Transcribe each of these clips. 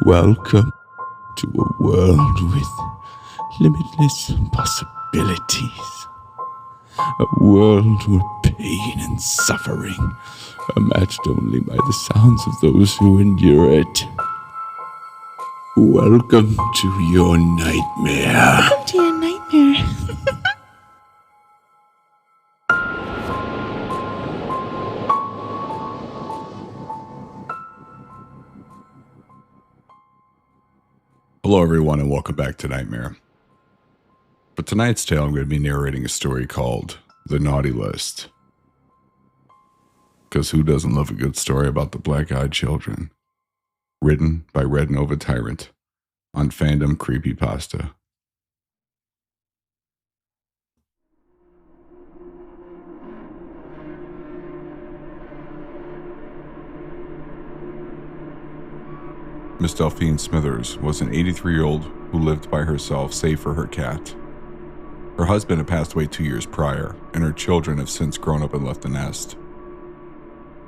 Welcome to a world with limitless possibilities. A world where pain and suffering are matched only by the sounds of those who endure it. Welcome to your nightmare. Welcome to your nightmare. Hello, everyone, and welcome back to Nightmare. For tonight's tale, I'm going to be narrating a story called The Naughty List. Because who doesn't love a good story about the black-eyed children? Written by Red Nova Tyrant on Fandom Creepypasta. Miss Delphine Smithers was an 83-year-old who lived by herself save for her cat. Her husband had passed away 2 years prior, and her children have since grown up and left the nest.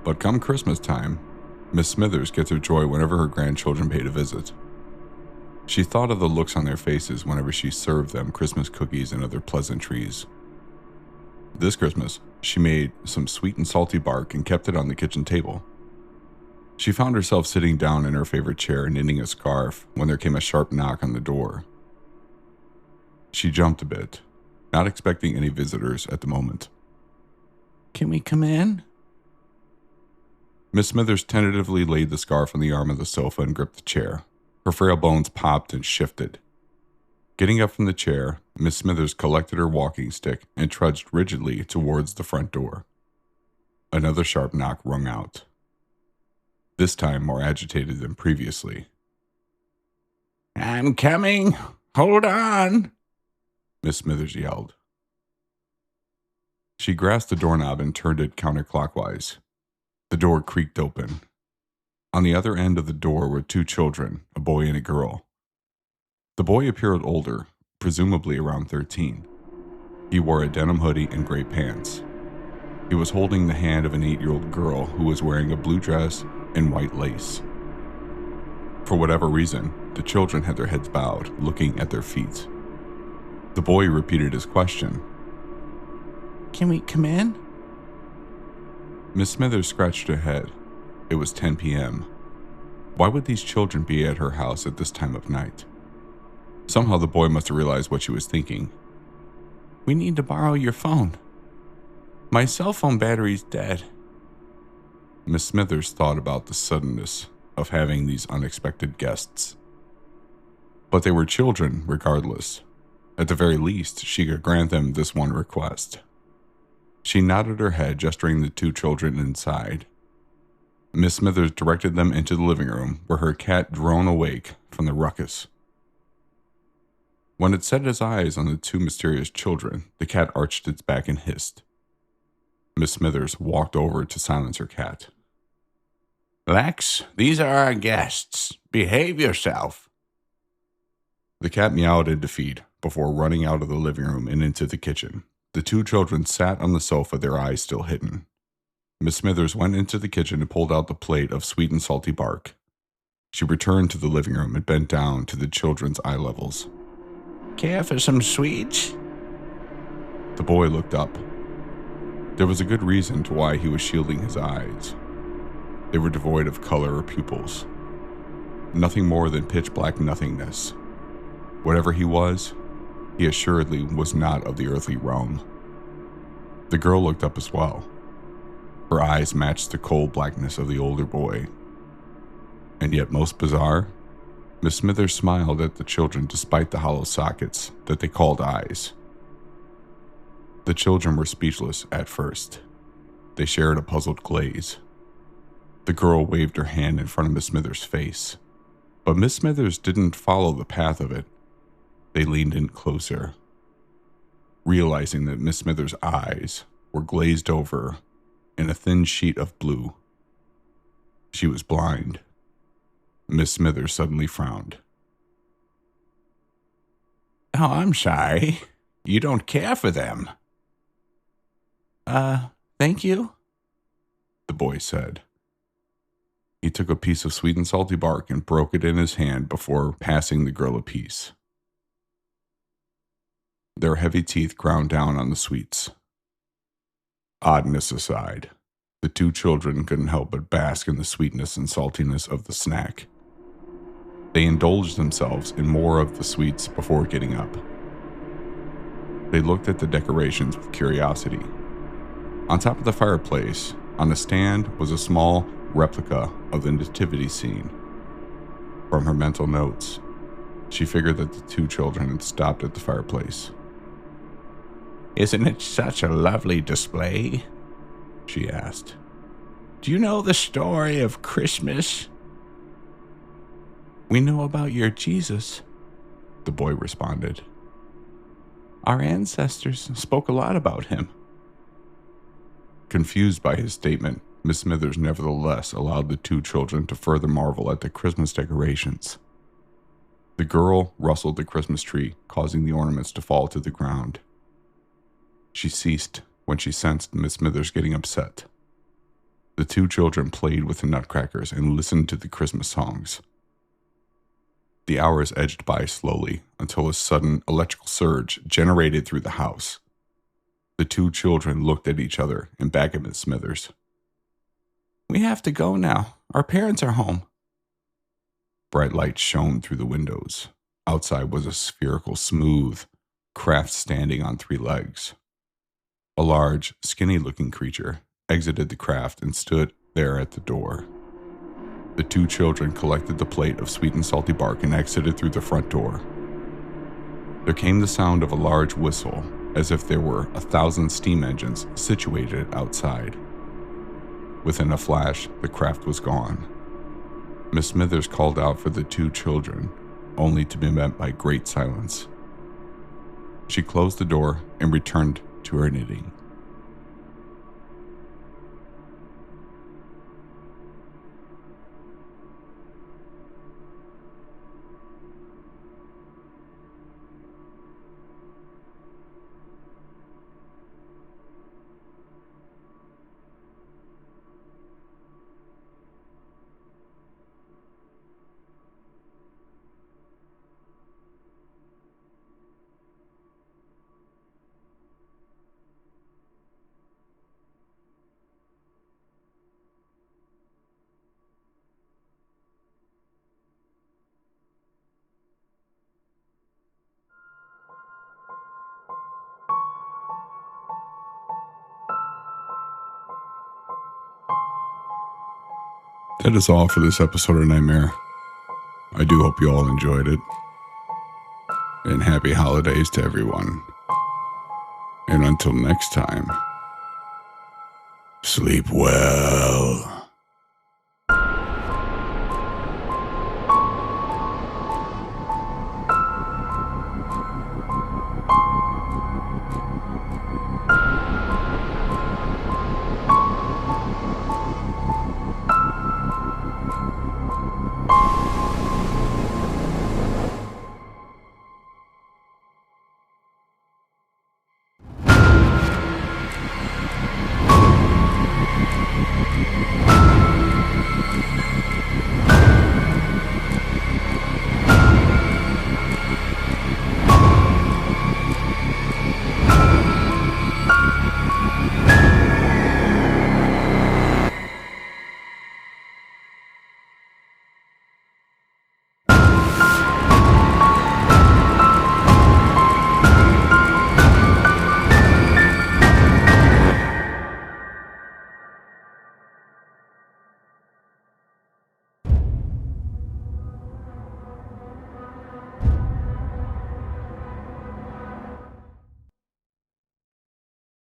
But come Christmas time, Miss Smithers gets her joy whenever her grandchildren paid a visit. She thought of the looks on their faces whenever she served them Christmas cookies and other pleasantries. This Christmas, she made some sweet and salty bark and kept it on the kitchen table. She found herself sitting down in her favorite chair knitting a scarf when there came a sharp knock on the door. She jumped a bit, not expecting any visitors at the moment. Can we come in? Miss Smithers tentatively laid the scarf on the arm of the sofa and gripped the chair. Her frail bones popped and shifted. Getting up from the chair, Miss Smithers collected her walking stick and trudged rigidly towards the front door. Another sharp knock rung out, this time more agitated than previously. I'm coming. Hold on, Miss Smithers yelled. She grasped the doorknob and turned it counterclockwise. The door creaked open. On the other end of the door were two children, a boy and a girl. The boy appeared older, presumably around 13. He wore a denim hoodie and gray pants. He was holding the hand of an 8-year-old girl who was wearing a blue dress and white lace. For whatever reason, the children had their heads bowed, looking at their feet. The boy repeated his question. Can we come in? Miss Smithers scratched her head. It was 10 p.m. Why would these children be at her house at this time of night? Somehow the boy must have realized what she was thinking. We need to borrow your phone. My cell phone battery's dead. Miss Smithers thought about the suddenness of having these unexpected guests. But they were children regardless. At the very least, she could grant them this one request. She nodded her head, gesturing the two children inside. Miss Smithers directed them into the living room, where her cat droned awake from the ruckus. When it set its eyes on the two mysterious children, the cat arched its back and hissed. Miss Smithers walked over to silence her cat. Lex, these are our guests. Behave yourself. The cat meowed in defeat before running out of the living room and into the kitchen. The two children sat on the sofa, their eyes still hidden. Miss Smithers went into the kitchen and pulled out the plate of sweet and salty bark. She returned to the living room and bent down to the children's eye levels. Care for some sweets? The boy looked up. There was a good reason to why he was shielding his eyes. They were devoid of color or pupils. Nothing more than pitch black nothingness. Whatever he was, he assuredly was not of the earthly realm. The girl looked up as well. Her eyes matched the cold blackness of the older boy. And yet most bizarre, Miss Smithers smiled at the children despite the hollow sockets that they called eyes. The children were speechless at first. They shared a puzzled glaze. The girl waved her hand in front of Miss Smithers' face, but Miss Smithers didn't follow the path of it. They leaned in closer, realizing that Miss Smithers' eyes were glazed over in a thin sheet of blue. She was blind. Miss Smithers suddenly frowned. Oh, I'm sorry. You don't care for them. Thank you, the boy said. He took a piece of sweet and salty bark and broke it in his hand before passing the girl a piece. Their heavy teeth ground down on the sweets. Oddness aside, the two children couldn't help but bask in the sweetness and saltiness of the snack. They indulged themselves in more of the sweets before getting up. They looked at the decorations with curiosity. On top of the fireplace, on a stand, was a small replica of the nativity scene. From her mental notes, she figured that the two children had stopped at the fireplace. "Isn't it such a lovely display?" she asked. "Do you know the story of Christmas?" "We know about your Jesus," the boy responded. "Our ancestors spoke a lot about him." Confused by his statement, Miss Smithers nevertheless allowed the two children to further marvel at the Christmas decorations. The girl rustled the Christmas tree, causing the ornaments to fall to the ground. She ceased when she sensed Miss Smithers getting upset. The two children played with the nutcrackers and listened to the Christmas songs. The hours edged by slowly until a sudden electrical surge generated through the house. The two children looked at each other and back at Miss Smithers. "We have to go now. Our parents are home." Bright light shone through the windows. Outside was a spherical, smooth craft standing on 3 legs. A large, skinny-looking creature exited the craft and stood there at the door. The two children collected the plate of sweet and salty bark and exited through the front door. There came the sound of a large whistle, as if there were 1,000 steam engines situated outside. Within a flash, the craft was gone. Miss Smithers called out for the two children, only to be met by great silence. She closed the door and returned to her knitting. That is all for this episode of Nightmare. I do hope you all enjoyed it. And happy holidays to everyone. And until next time, sleep well.